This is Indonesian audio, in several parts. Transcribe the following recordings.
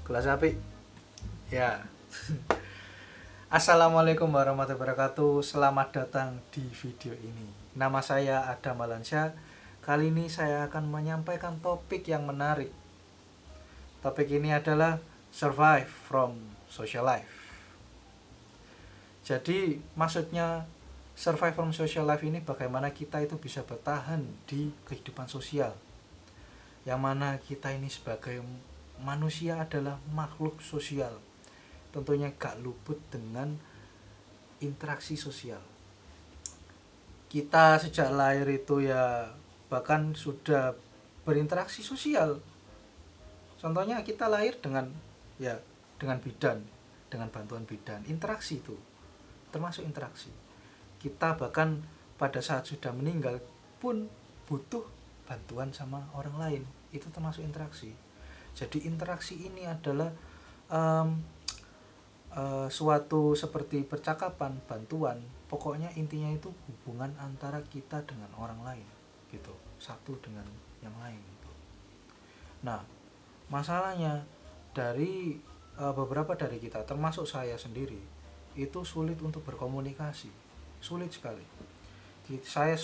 Kelas apik. Ya. Assalamualaikum warahmatullahi wabarakatuh. Selamat datang di video ini. Nama saya Adam Malansyah. Kali ini saya akan menyampaikan topik yang menarik. Topik ini adalah survive from social life. Jadi maksudnya survive from social life ini bagaimana kita itu bisa bertahan di kehidupan sosial. Yang mana kita ini sebagai manusia adalah makhluk sosial, tentunya gak luput dengan interaksi sosial. Kita sejak lahir itu ya bahkan sudah berinteraksi sosial. Contohnya kita lahir dengan bidan, dengan bantuan bidan, interaksi itu termasuk interaksi. Kita bahkan pada saat sudah meninggal pun butuh bantuan sama orang lain, itu termasuk interaksi. Jadi interaksi ini adalah suatu seperti percakapan, bantuan, pokoknya intinya itu hubungan antara kita dengan orang lain gitu, satu dengan yang lain gitu. Nah, masalahnya dari beberapa dari kita, termasuk saya sendiri, itu sulit untuk berkomunikasi, sulit sekali. Saya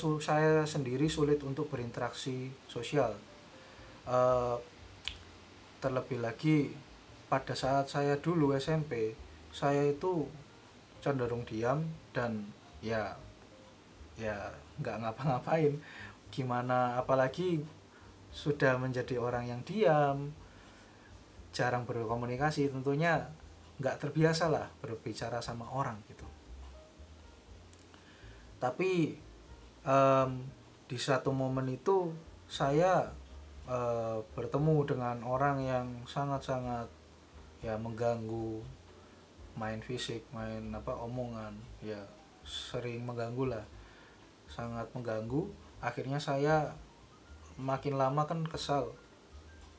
sendiri sulit untuk berinteraksi sosial. Terlebih lagi pada saat saya dulu SMP, saya itu cenderung diam dan ya nggak ngapa-ngapain. Gimana apalagi sudah menjadi orang yang diam, jarang berkomunikasi, tentunya nggak terbiasa lah berbicara sama orang gitu. Tapi di satu momen itu saya bertemu dengan orang yang sangat-sangat mengganggu, main fisik, main omongan, sering mengganggu lah, sangat mengganggu. Akhirnya saya makin lama kan kesal.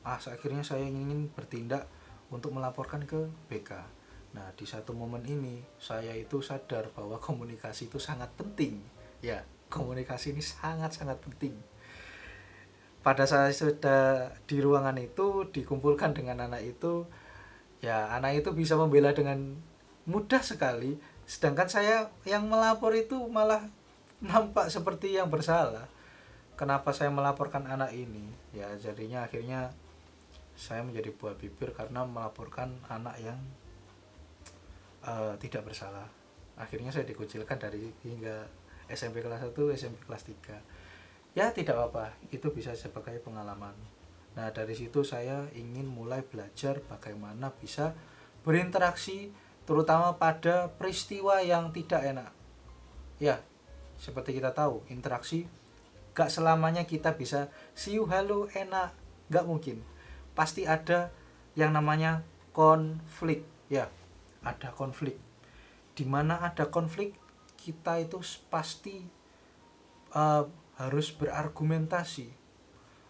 Akhirnya saya ingin bertindak untuk melaporkan ke BK. Nah, di satu momen ini saya itu sadar bahwa komunikasi itu sangat penting. Komunikasi ini sangat-sangat penting. Pada saat sudah di ruangan itu dikumpulkan dengan anak itu, anak itu bisa membela dengan mudah sekali, sedangkan saya yang melapor itu malah nampak seperti yang bersalah. Kenapa saya melaporkan anak ini? Jadinya akhirnya saya menjadi buah bibir karena melaporkan anak yang tidak bersalah. Akhirnya saya dikucilkan dari hingga SMP kelas 1, SMP kelas 3. Tidak apa-apa, itu bisa sebagai pengalaman. Nah, dari situ saya ingin mulai belajar bagaimana bisa berinteraksi, terutama pada peristiwa yang tidak enak. Seperti kita tahu, interaksi gak selamanya kita bisa see you, hello, enak. Gak mungkin. Pasti ada yang namanya konflik. Ada konflik. Dimana ada konflik, kita itu pasti harus berargumentasi,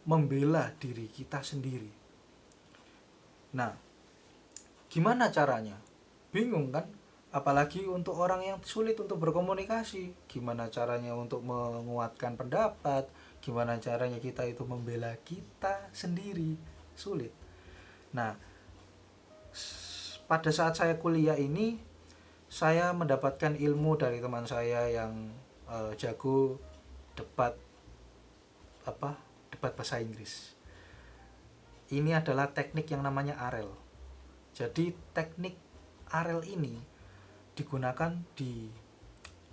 membela diri kita sendiri. Nah, gimana caranya? Bingung kan? Apalagi untuk orang yang sulit untuk berkomunikasi. Gimana caranya untuk menguatkan pendapat? Gimana caranya kita itu membela kita sendiri? Sulit. Nah, pada saat saya kuliah ini, saya mendapatkan ilmu dari teman saya yang jago debat bahasa Inggris. Ini adalah teknik yang namanya AREL. Jadi teknik AREL ini digunakan di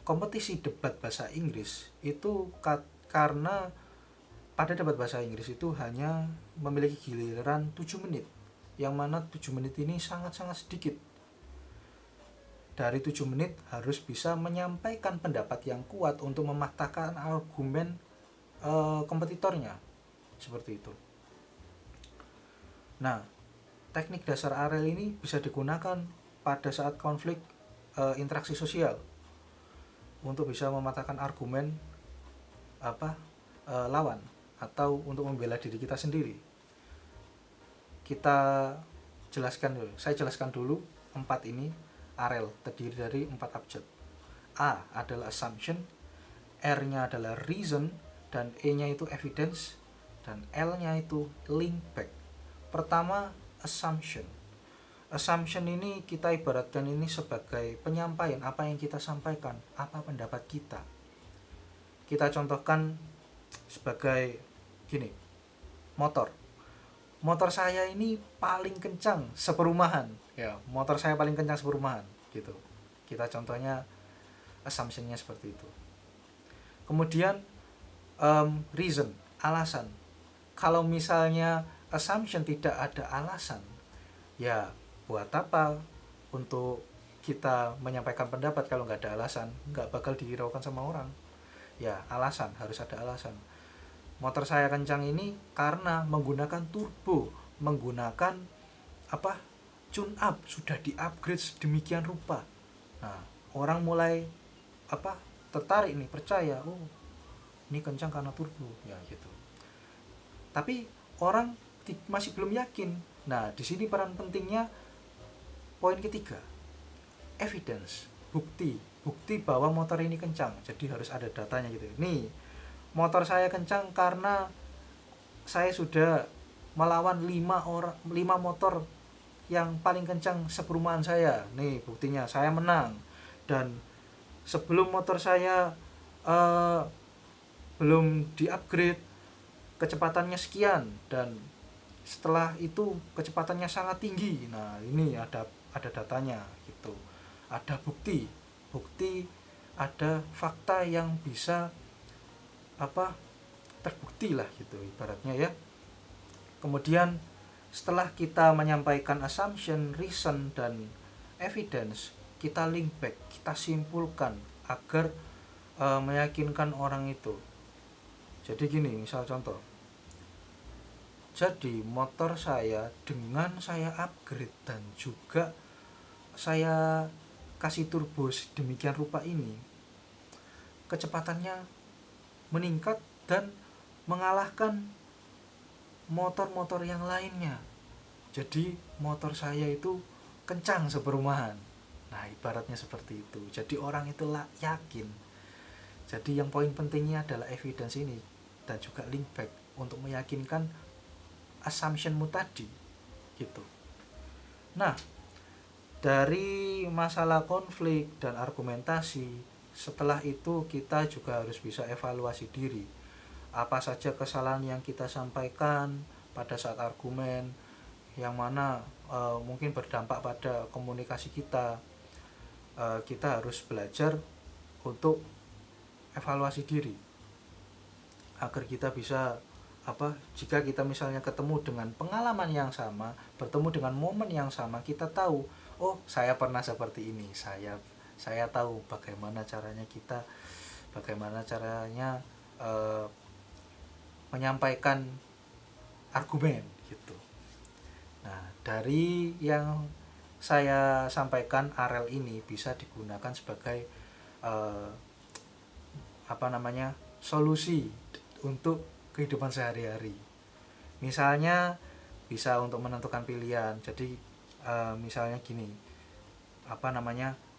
kompetisi debat bahasa Inggris itu karena pada debat bahasa Inggris itu hanya memiliki giliran 7 menit, yang mana 7 menit ini sangat-sangat sedikit. Dari 7 menit harus bisa menyampaikan pendapat yang kuat untuk mematahkan argumen kompetitornya, seperti itu. Nah, teknik dasar AREL ini bisa digunakan pada saat konflik interaksi sosial untuk bisa mematahkan argumen lawan atau untuk membela diri kita sendiri. Saya jelaskan dulu 4 ini. AREL terdiri dari 4 abjad. A adalah assumption, R-nya adalah reason, dan E-nya itu evidence, dan L-nya itu link back. Pertama, assumption. Assumption ini kita ibaratkan ini sebagai penyampaian apa yang kita sampaikan, apa pendapat kita. Kita contohkan sebagai gini, motor. Motor saya ini paling kencang seperumahan. Ya, motor saya paling kencang seperumahan gitu. Kita contohnya assumptionnya seperti itu. Kemudian reason, alasan. Kalau misalnya assumption tidak ada alasan, ya buat apa untuk kita menyampaikan pendapat kalau nggak ada alasan, nggak bakal dihiraukan sama orang. Ya alasan, harus ada alasan. Motor saya kencang ini karena menggunakan turbo, menggunakan tune up, sudah di upgrade sedemikian rupa. Nah, orang mulai tertarik nih, percaya, oh ini kencang karena turbo, ya gitu. Tapi orang masih belum yakin. Nah, di sini peran pentingnya poin ketiga, evidence, bukti bahwa motor ini kencang. Jadi harus ada datanya gitu. Nih, motor saya kencang karena saya sudah melawan 5 motor yang paling kencang seperumahan saya. Nih buktinya, saya menang. Dan sebelum motor saya belum di-upgrade, kecepatannya sekian, dan setelah itu kecepatannya sangat tinggi. Nah, ini ada datanya gitu. Ada bukti, ada fakta yang bisa terbukti lah gitu ibaratnya ya. Kemudian setelah kita menyampaikan assumption, reason, dan evidence, kita link back, kita simpulkan agar meyakinkan orang itu. Jadi gini, misal contoh, jadi motor saya dengan saya upgrade dan juga saya kasih turbo sedemikian rupa ini, kecepatannya meningkat dan mengalahkan motor-motor yang lainnya. Jadi motor saya itu kencang seperumahan. Nah, ibaratnya seperti itu. Jadi orang itu yakin. Jadi yang poin pentingnya adalah evidence ini dan juga link back untuk meyakinkan assumptionmu tadi gitu. Nah, dari masalah konflik dan argumentasi, setelah itu kita juga harus bisa evaluasi diri. Apa saja kesalahan yang kita sampaikan pada saat argumen, yang mana mungkin berdampak pada komunikasi kita. Kita harus belajar untuk evaluasi diri agar kita bisa jika kita misalnya ketemu dengan pengalaman yang sama, bertemu dengan momen yang sama, kita tahu, oh saya pernah seperti ini, saya tahu bagaimana caranya menyampaikan argumen gitu. Nah, dari yang saya sampaikan, AREL ini bisa digunakan sebagai solusi untuk kehidupan sehari-hari. Misalnya bisa untuk menentukan pilihan. Jadi misalnya gini,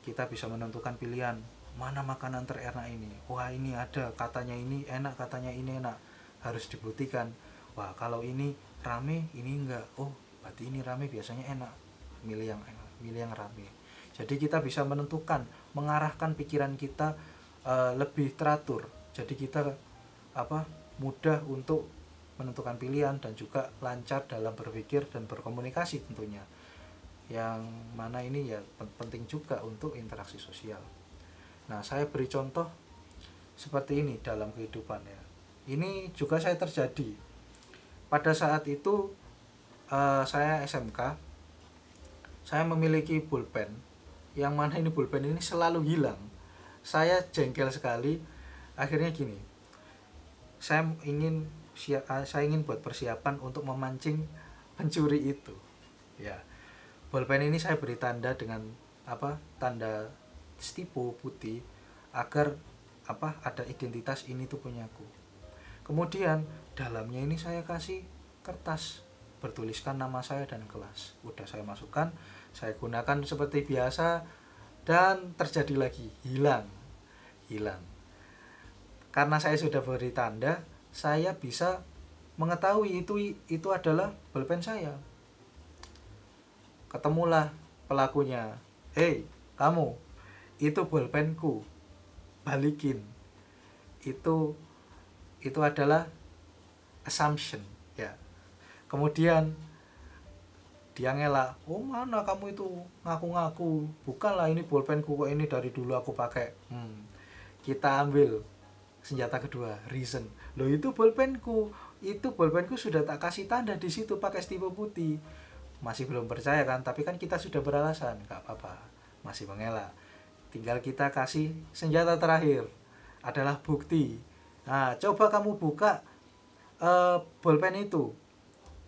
kita bisa menentukan pilihan mana makanan terenak ini. Wah, ini ada katanya ini enak, katanya ini enak, harus dibuktikan. Wah, kalau ini rame, ini enggak. Oh, berarti ini rame, biasanya enak. Milih yang rame. Jadi kita bisa menentukan, mengarahkan pikiran kita lebih teratur. Jadi kita mudah untuk menentukan pilihan dan juga lancar dalam berpikir dan berkomunikasi tentunya. Yang mana ini ya penting juga untuk interaksi sosial. Nah, saya beri contoh seperti ini dalam kehidupan ya. Ini juga saya terjadi. Pada saat itu saya SMK, saya memiliki pulpen, yang mana ini pulpen ini selalu hilang. Saya jengkel sekali. Akhirnya gini, saya ingin buat persiapan untuk memancing pencuri itu. Ya, pulpen ini saya beri tanda dengan tanda stipo putih agar ada identitas ini tuh punyaku. Kemudian dalamnya ini saya kasih kertas bertuliskan nama saya dan kelas. Udah saya masukkan, saya gunakan seperti biasa dan terjadi lagi hilang. Karena saya sudah beri tanda, saya bisa mengetahui itu adalah pulpen saya. ketemulah pelakunya. Hei kamu, itu bolpenku, balikin. Itu adalah assumption ya. Kemudian dia ngelak, oh mana kamu itu ngaku-ngaku, bukanlah ini bolpenku kok, ini dari dulu aku pakai. Kita ambil senjata kedua, reason. Loh itu bolpenku sudah tak kasih tanda di situ pakai stipo putih. Masih belum percaya kan, tapi kan kita sudah beralasan, gak apa-apa, masih mengelak. Tinggal kita kasih senjata terakhir, adalah bukti. Nah coba kamu buka bolpen itu.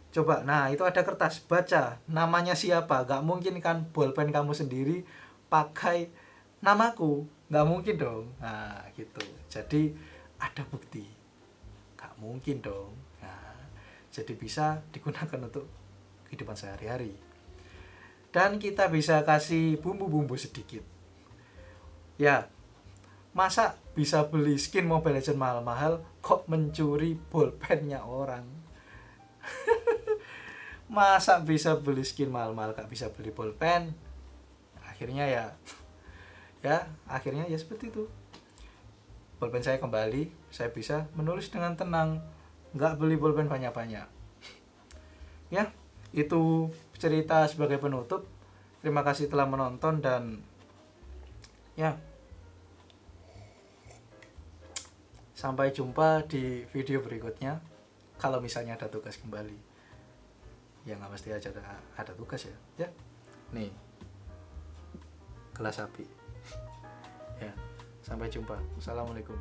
Coba, nah itu ada kertas, baca namanya siapa. Gak mungkin kan bolpen kamu sendiri pakai namaku, gak mungkin dong. Nah gitu, jadi ada bukti, gak mungkin dong. Nah, jadi bisa digunakan untuk kehidupan sehari-hari. Dan kita bisa kasih bumbu-bumbu sedikit. Ya, masa bisa beli skin Mobile Legends mahal-mahal kok mencuri bolpennya orang? Masa bisa beli skin mahal-mahal gak bisa beli bolpen? Akhirnya akhirnya seperti itu. Bolpen saya kembali, saya bisa menulis dengan tenang, gak beli bolpen banyak-banyak. Ya, itu cerita sebagai penutup. Terima kasih telah menonton dan ya, sampai jumpa di video berikutnya. Kalau misalnya ada tugas kembali, ya nggak mesti aja ada tugas ya. Nih, gelas api. Ya, sampai jumpa. Assalamualaikum.